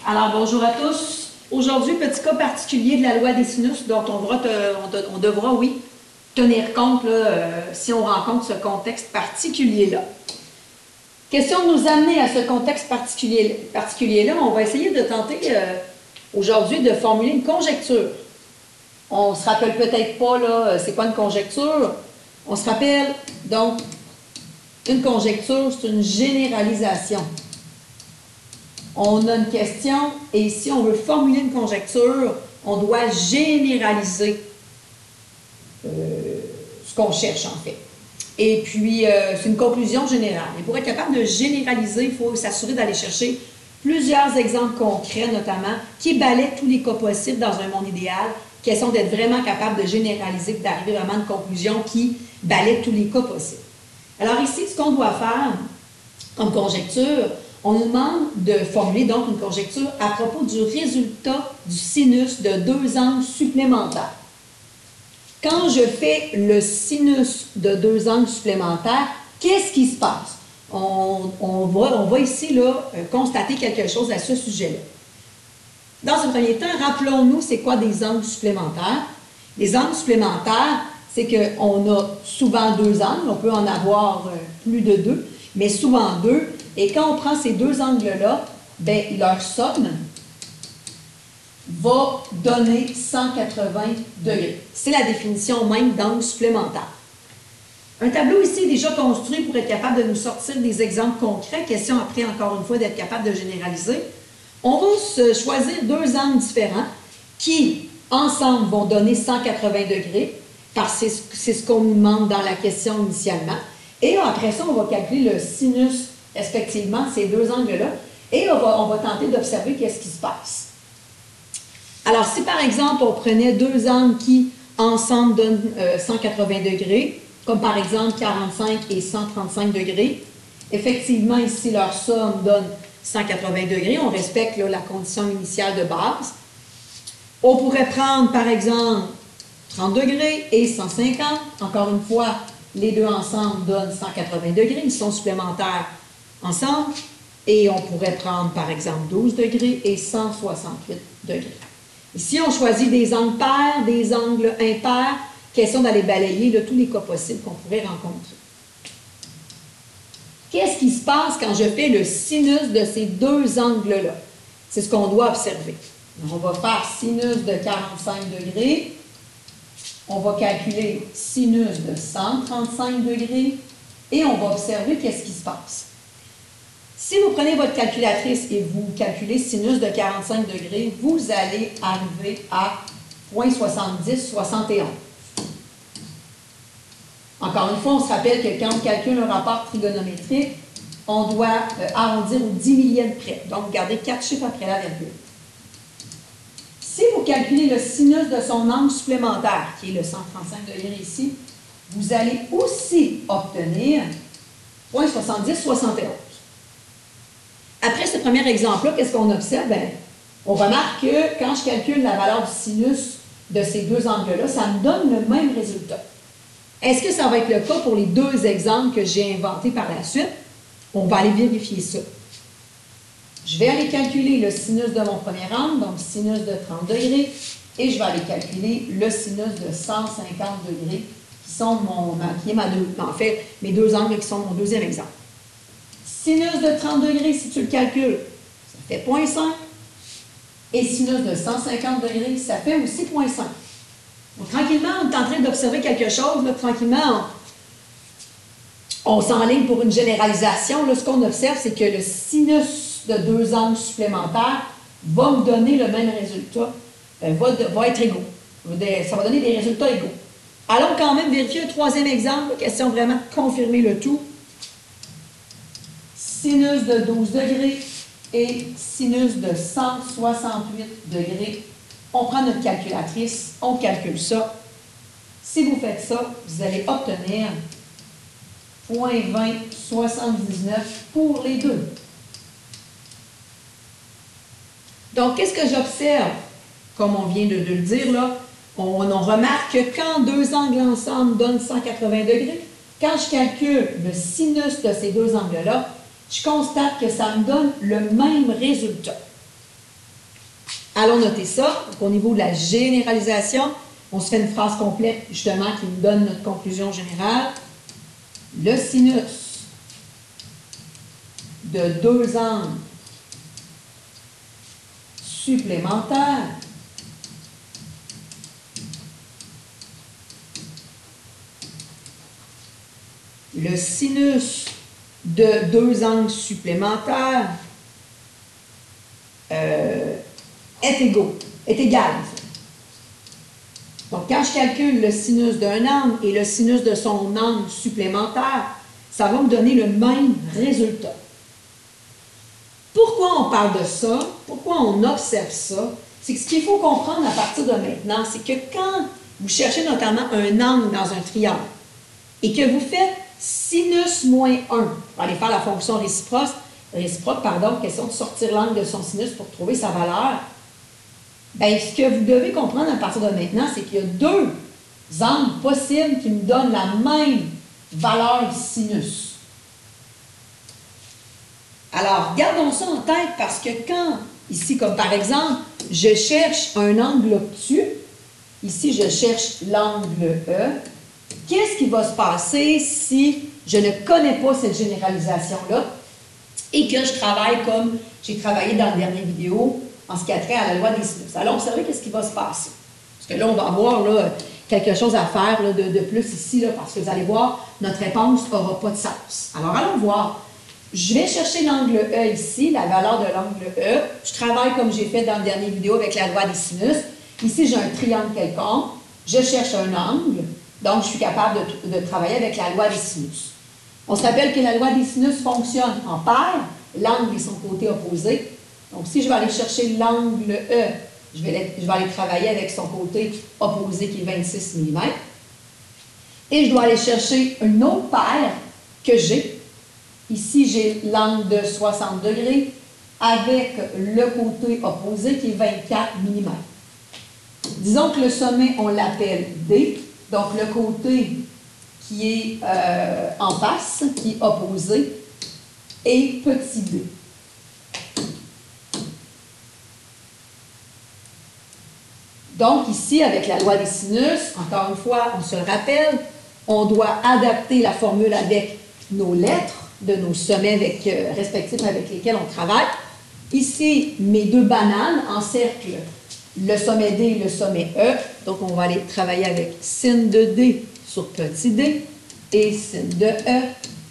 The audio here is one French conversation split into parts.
Alors, bonjour à tous. Aujourd'hui, petit cas particulier de la loi des sinus dont on devra, oui, tenir compte là, si on rencontre ce contexte particulier-là. Question de nous amener à ce contexte particulier-là, on va essayer de tenter aujourd'hui de formuler une conjecture. On ne se rappelle peut-être pas, là, c'est quoi une conjecture? On se rappelle, donc, une conjecture, c'est une généralisation. On a une question et si on veut formuler une conjecture, on doit généraliser ce qu'on cherche en fait. Et puis, c'est une conclusion générale. Et pour être capable de généraliser, il faut s'assurer d'aller chercher plusieurs exemples concrets, notamment, qui balaient tous les cas possibles dans un monde idéal, question d'être vraiment capable de généraliser et d'arriver vraiment à une conclusion qui balaie tous les cas possibles. Alors ici, ce qu'on doit faire comme conjecture, on nous demande de formuler donc une conjecture à propos du résultat du sinus de deux angles supplémentaires. Quand je fais le sinus de deux angles supplémentaires, qu'est-ce qui se passe? On va ici là, constater quelque chose à ce sujet-là. Dans un premier temps, rappelons-nous c'est quoi des angles supplémentaires. Les angles supplémentaires, c'est qu'on a souvent deux angles, on peut en avoir plus de deux, mais souvent deux. Et quand on prend ces deux angles-là, bien, leur somme va donner 180 degrés. C'est la définition même d'angle supplémentaire. Un tableau ici est déjà construit pour être capable de nous sortir des exemples concrets. Question après, encore une fois, d'être capable de généraliser. On va choisir deux angles différents qui, ensemble, vont donner 180 degrés, parce que c'est ce qu'on nous demande dans la question initialement. Et après ça, on va calculer le sinus respectivement ces deux angles-là, et on va tenter d'observer qu'est-ce qui se passe. Alors, si par exemple, on prenait deux angles qui, ensemble, donnent 180 degrés, comme par exemple 45 et 135 degrés, effectivement, ici, leur somme donne 180 degrés, on respecte là, la condition initiale de base. On pourrait prendre, par exemple, 30 degrés et 150, encore une fois, les deux ensemble donnent 180 degrés, ils sont supplémentaires ensemble, et on pourrait prendre par exemple 12 degrés et 168 degrés. Ici, on choisit des angles pairs, des angles impairs, question d'aller balayer là, tous les cas possibles qu'on pourrait rencontrer. Qu'est-ce qui se passe quand je fais le sinus de ces deux angles-là? C'est ce qu'on doit observer. On va faire sinus de 45 degrés, on va calculer sinus de 135 degrés, et on va observer qu'est-ce qui se passe. Si vous prenez votre calculatrice et vous calculez sinus de 45 degrés, vous allez arriver à 0,7071. Encore une fois, on se rappelle que quand on calcule un rapport trigonométrique, on doit arrondir au 10 millième près. Donc, gardez 4 chiffres après la virgule. Si vous calculez le sinus de son angle supplémentaire, qui est le 135 degrés ici, vous allez aussi obtenir 0,7071. Après ce premier exemple-là, qu'est-ce qu'on observe? Bien, on remarque que quand je calcule la valeur du sinus de ces deux angles-là, ça me donne le même résultat. Est-ce que ça va être le cas pour les deux exemples que j'ai inventés par la suite? On va aller vérifier ça. Je vais aller calculer le sinus de mon premier angle, donc sinus de 30 degrés, et je vais aller calculer le sinus de 150 degrés, qui sont mes deux angles qui sont mon deuxième exemple. Sinus de 30 degrés, si tu le calcules, ça fait 0,5. Et sinus de 150 degrés, ça fait aussi 0,5. Donc, tranquillement, on est en train d'observer quelque chose. Là, tranquillement, on s'enligne pour une généralisation. Là, ce qu'on observe, c'est que le sinus de deux angles supplémentaires va me donner le même résultat, va être égaux. Ça va donner des résultats égaux. Allons quand même vérifier un troisième exemple, question vraiment de confirmer le tout. Sinus de 12 degrés et sinus de 168 degrés. On prend notre calculatrice, on calcule ça. Si vous faites ça, vous allez obtenir 0,2079 pour les deux. Donc, qu'est-ce que j'observe? Comme on vient de le dire, là, on remarque que quand deux angles ensemble donnent 180 degrés, quand je calcule le sinus de ces deux angles-là, je constate que ça me donne le même résultat. allons noter ça. Donc, au niveau de la généralisation, on se fait une phrase complète, justement, qui nous donne notre conclusion générale. Le sinus de deux angles supplémentaires le sinus de deux angles supplémentaires est égal. Donc, quand je calcule le sinus d'un angle et le sinus de son angle supplémentaire, ça va me donner le même résultat. Pourquoi on parle de ça? Pourquoi on observe ça? C'est que ce qu'il faut comprendre à partir de maintenant, c'est que quand vous cherchez notamment un angle dans un triangle et que vous faites sinus moins 1 pour aller faire la fonction réciproque, question de sortir l'angle de son sinus pour trouver sa valeur, bien, ce que vous devez comprendre à partir de maintenant, c'est qu'il y a deux angles possibles qui nous donnent la même valeur sinus. Alors, gardons ça en tête parce que quand, ici, comme par exemple, je cherche un angle obtus, ici, je cherche l'angle E, qu'est-ce qui va se passer si je ne connais pas cette généralisation-là et que je travaille comme j'ai travaillé dans la dernière vidéo en ce qui a trait à la loi des sinus? Alors, observez qu'est-ce qui va se passer. Parce que là, on va avoir là, quelque chose à faire là, de plus ici, là, parce que vous allez voir, notre réponse n'aura pas de sens. Alors, allons voir. Je vais chercher l'angle E ici, la valeur de l'angle E. Je travaille comme j'ai fait dans la dernière vidéo avec la loi des sinus. Ici, j'ai un triangle quelconque. Je cherche un angle. Donc, je suis capable de travailler avec la loi des sinus. On se rappelle que la loi des sinus fonctionne en paire. L'angle est son côté opposé. Donc, si je vais aller chercher l'angle E, je vais aller travailler avec son côté opposé qui est 26 mm. Et je dois aller chercher une autre paire que j'ai. Ici, j'ai l'angle de 60 degrés avec le côté opposé qui est 24 mm. Disons que le sommet, on l'appelle D. Donc, le côté qui est en face, qui est opposé, est petit d. Donc, ici, avec la loi des sinus, encore une fois, on se le rappelle, on doit adapter la formule avec nos lettres de nos sommets respectifs avec lesquels on travaille. Ici, mes deux bananes encerclent le sommet D et le sommet E. Donc, on va aller travailler avec sin de D sur petit d et sin de E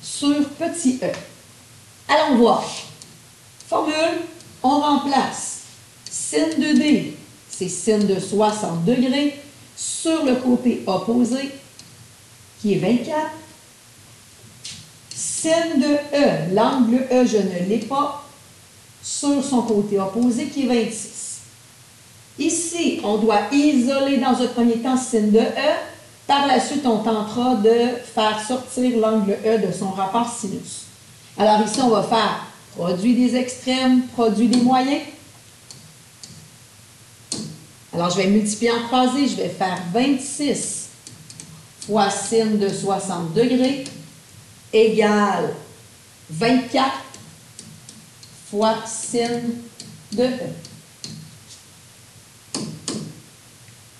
sur petit e. Allons voir. Formule, on remplace sin de D, c'est sin de 60 degrés, sur le côté opposé, qui est 24. Sin de E, l'angle E, je ne l'ai pas, sur son côté opposé, qui est 26. Ici, on doit isoler dans un premier temps sin de E. Par la suite, on tentera de faire sortir l'angle E de son rapport sinus. Alors ici, on va faire produit des extrêmes, produit des moyens. Alors, je vais multiplier en croisée. Je vais faire 26 fois sin de 60 degrés égale 24 fois sin de E.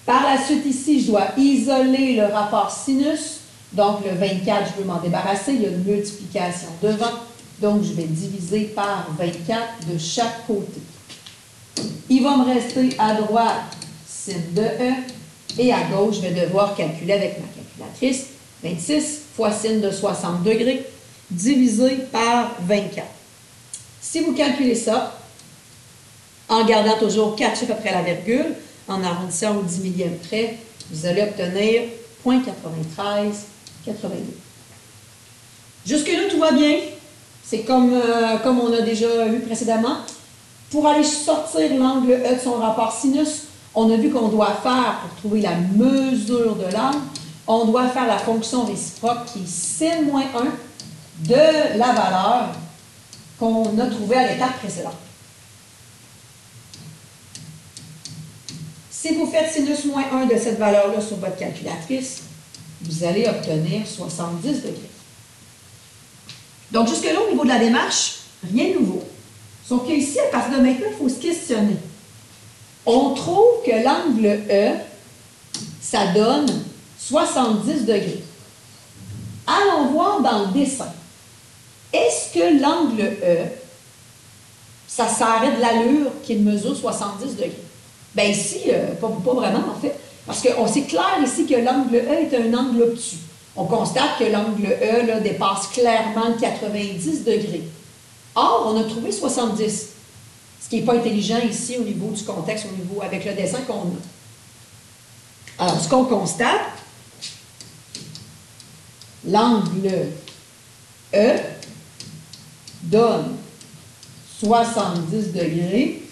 Par la suite, ici, je dois isoler le rapport sinus. Donc, le 24, je veux m'en débarrasser. Il y a une multiplication devant. Donc, je vais diviser par 24 de chaque côté. Il va me rester à droite sin de E et à gauche, je vais devoir calculer avec ma calculatrice 26 fois sin de 60 degrés divisé par 24. Si vous calculez ça, en gardant toujours 4 chiffres après la virgule, en arrondissant au 10 millième près, vous allez obtenir 0,9382. Jusque-là, tout va bien. C'est comme on a déjà vu précédemment. Pour aller sortir l'angle E de son rapport sinus, on a vu qu'on doit faire, pour trouver la mesure de l'angle, on doit faire la fonction réciproque qui est sin moins 1 de la valeur qu'on a trouvée à l'étape précédente. Si vous faites sinus moins 1 de cette valeur-là sur votre calculatrice, vous allez obtenir 70 degrés. Donc, jusque-là, au niveau de la démarche, rien de nouveau. Sauf qu'ici, à partir de maintenant, il faut se questionner. On trouve que l'angle E, ça donne 70 degrés. Allons voir dans le dessin. Est-ce que l'angle E, ça serait de l'allure qu'il mesure 70 degrés? Bien ici, pas vraiment en fait, parce que c'est clair ici que l'angle E est un angle obtus. On constate que l'angle E là, dépasse clairement 90 degrés. Or, on a trouvé 70, ce qui n'est pas intelligent ici au niveau du contexte, au niveau avec le dessin qu'on a. Alors, ce qu'on constate, l'angle E donne 70 degrés,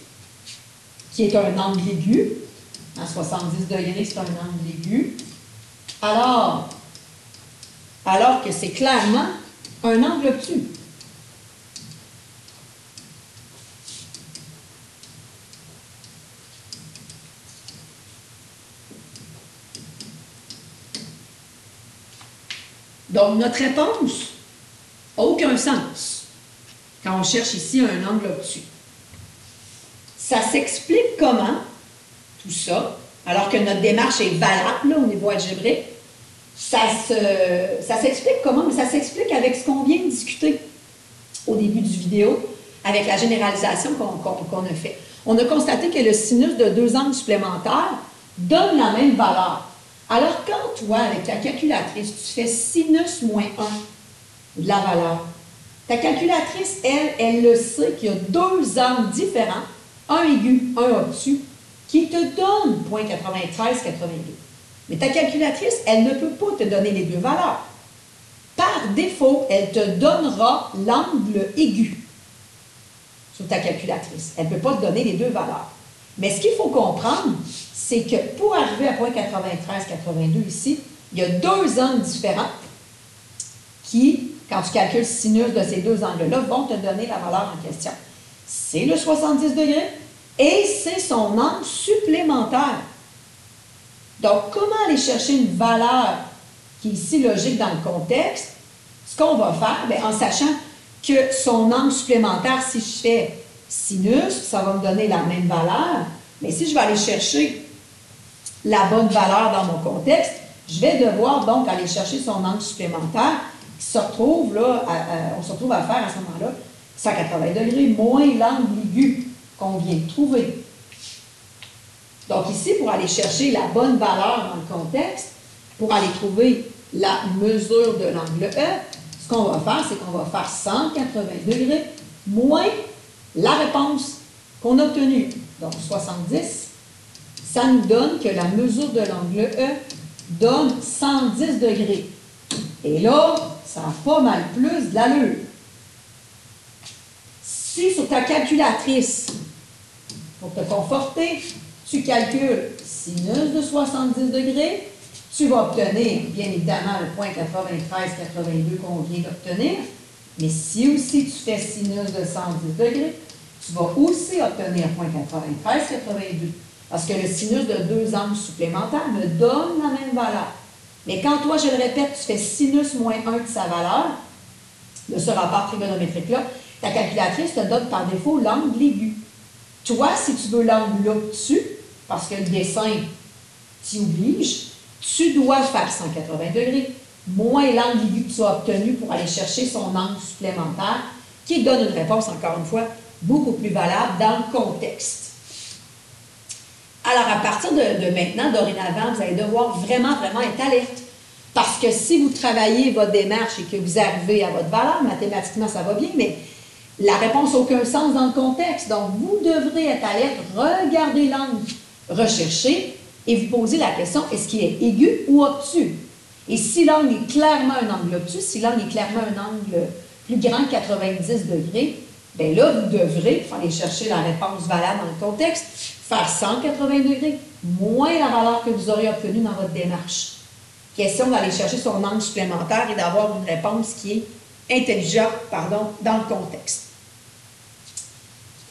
qui est un angle aigu. 70 degrés, c'est un angle aigu. Alors que c'est clairement un angle obtus. Donc, notre réponse n'a aucun sens quand on cherche ici un angle obtus. Ça s'explique comment, tout ça, alors que notre démarche est valable là, au niveau algébrique? Ça s'explique comment? Mais ça s'explique avec ce qu'on vient de discuter au début du vidéo, avec la généralisation qu'on a fait. On a constaté que le sinus de 2 angles supplémentaires donne la même valeur. Alors, quand toi, avec ta calculatrice, tu fais sinus moins 1 de la valeur, ta calculatrice, elle le sait qu'il y a 2 angles différents, un aigu, un obtus, qui te donne 0,9382. Mais ta calculatrice, elle ne peut pas te donner les 2 valeurs. Par défaut, elle te donnera l'angle aigu sur ta calculatrice. Elle ne peut pas te donner les 2 valeurs. Mais ce qu'il faut comprendre, c'est que pour arriver à 0,9382 ici, il y a 2 angles différents qui, quand tu calcules le sinus de ces 2 angles-là, vont te donner la valeur en question. C'est le 70 degrés et c'est son angle supplémentaire. Donc, comment aller chercher une valeur qui est ici logique dans le contexte? Ce qu'on va faire, bien, en sachant que son angle supplémentaire, si je fais sinus, ça va me donner la même valeur. Mais si je vais aller chercher la bonne valeur dans mon contexte, je vais devoir donc aller chercher son angle supplémentaire qui se retrouve là, on se retrouve à faire à ce moment-là 180 degrés moins l'angle aigu qu'on vient de trouver. Donc ici, pour aller chercher la bonne valeur dans le contexte, pour aller trouver la mesure de l'angle E, ce qu'on va faire, c'est qu'on va faire 180 degrés moins la réponse qu'on a obtenue. Donc 70, ça nous donne que la mesure de l'angle E donne 110 degrés. Et là, ça a pas mal plus de l'allure. Si sur ta calculatrice, pour te conforter, tu calcules sinus de 70 degrés, tu vas obtenir, bien évidemment, le point 93-82 qu'on vient d'obtenir, mais si aussi tu fais sinus de 110 degrés, tu vas aussi obtenir 0,9382 parce que le sinus de 2 angles supplémentaires me donne la même valeur. Mais quand toi, je le répète, tu fais sinus moins 1 de sa valeur, de ce rapport trigonométrique-là, ta calculatrice te donne par défaut l'angle aigu. Toi, si tu veux l'angle obtus, parce que le dessin t'y oblige, tu dois faire 180 degrés, moins l'angle aigu que tu as obtenu pour aller chercher son angle supplémentaire, qui donne une réponse, encore une fois, beaucoup plus valable dans le contexte. Alors, à partir de maintenant, dorénavant, vous allez devoir vraiment être alerte. Parce que si vous travaillez votre démarche et que vous arrivez à votre valeur, mathématiquement, ça va bien, mais la réponse n'a aucun sens dans le contexte. Donc, vous devrez être alerte, regarder l'angle recherché et vous poser la question, est-ce qu'il est aigu ou obtus? Et si l'angle est clairement un angle obtus, si l'angle est clairement un angle plus grand que 90 degrés, bien là, vous devrez aller chercher la réponse valable dans le contexte, faire 180 degrés, moins la valeur que vous aurez obtenue dans votre démarche. Question d'aller chercher son angle supplémentaire et d'avoir une réponse qui est intelligente, dans le contexte.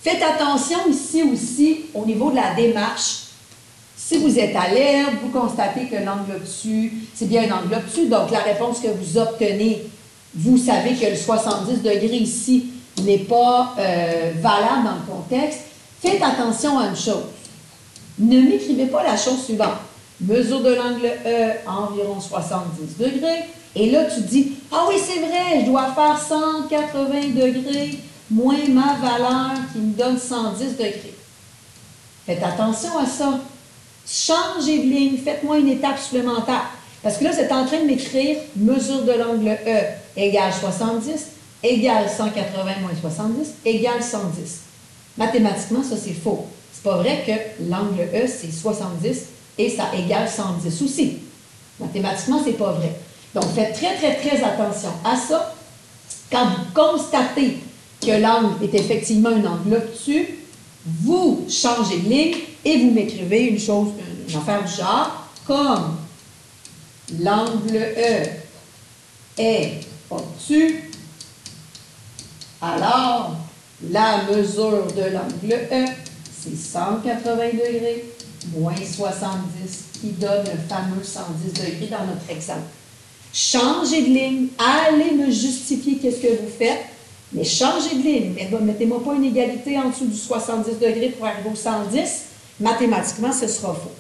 Faites attention ici aussi au niveau de la démarche. Si vous êtes alerte, vous constatez que l'angle obtus, c'est bien un angle obtus, donc la réponse que vous obtenez, vous savez que le 70 degrés ici n'est pas valable dans le contexte. Faites attention à une chose. Ne m'écrivez pas la chose suivante. Mesure de l'angle E, environ 70 degrés. Et là, tu dis, ah oui, c'est vrai, je dois faire 180 degrés moins ma valeur qui me donne 110 degrés. Faites attention à ça. Changez de ligne, faites-moi une étape supplémentaire. Parce que là, vous êtes en train de m'écrire mesure de l'angle E égale 70, égale 180 moins 70, égale 110. Mathématiquement, ça, c'est faux. C'est pas vrai que l'angle E, c'est 70 et ça égale 110 aussi. Mathématiquement, c'est pas vrai. Donc, faites très, très, très attention à ça. Quand vous constatez que l'angle est effectivement un angle obtus, vous changez de ligne et vous m'écrivez une chose, une affaire du genre, comme l'angle E est obtus, alors la mesure de l'angle E, c'est 180 degrés moins 70 qui donne le fameux 110 degrés dans notre exemple. Changez de ligne, allez me justifier qu'est-ce que vous faites, mais changez de ligne. Mettez-moi pas une égalité en dessous du 70 degrés pour arriver au 110. Mathématiquement, ce sera faux.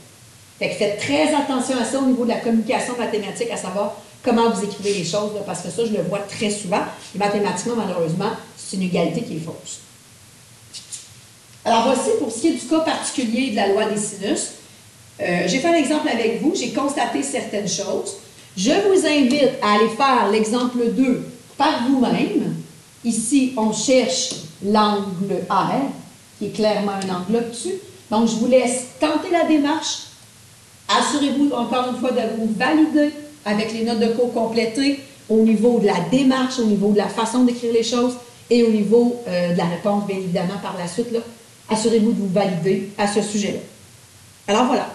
Fait que faites très attention à ça au niveau de la communication mathématique, à savoir comment vous écrivez les choses, là, parce que ça, je le vois très souvent. Et mathématiquement, malheureusement, c'est une égalité qui est fausse. Alors, voici pour ce qui est du cas particulier de la loi des sinus. J'ai fait un exemple avec vous, j'ai constaté certaines choses. Je vous invite à aller faire l'exemple 2 par vous-même. Ici, on cherche l'angle R, qui est clairement un angle obtus. Donc, je vous laisse tenter la démarche. Assurez-vous, encore une fois, de vous valider avec les notes de cours complétées au niveau de la démarche, au niveau de la façon d'écrire les choses et au niveau de la réponse, bien évidemment, par la suite. Assurez-vous de vous valider à ce sujet-là. Alors, voilà.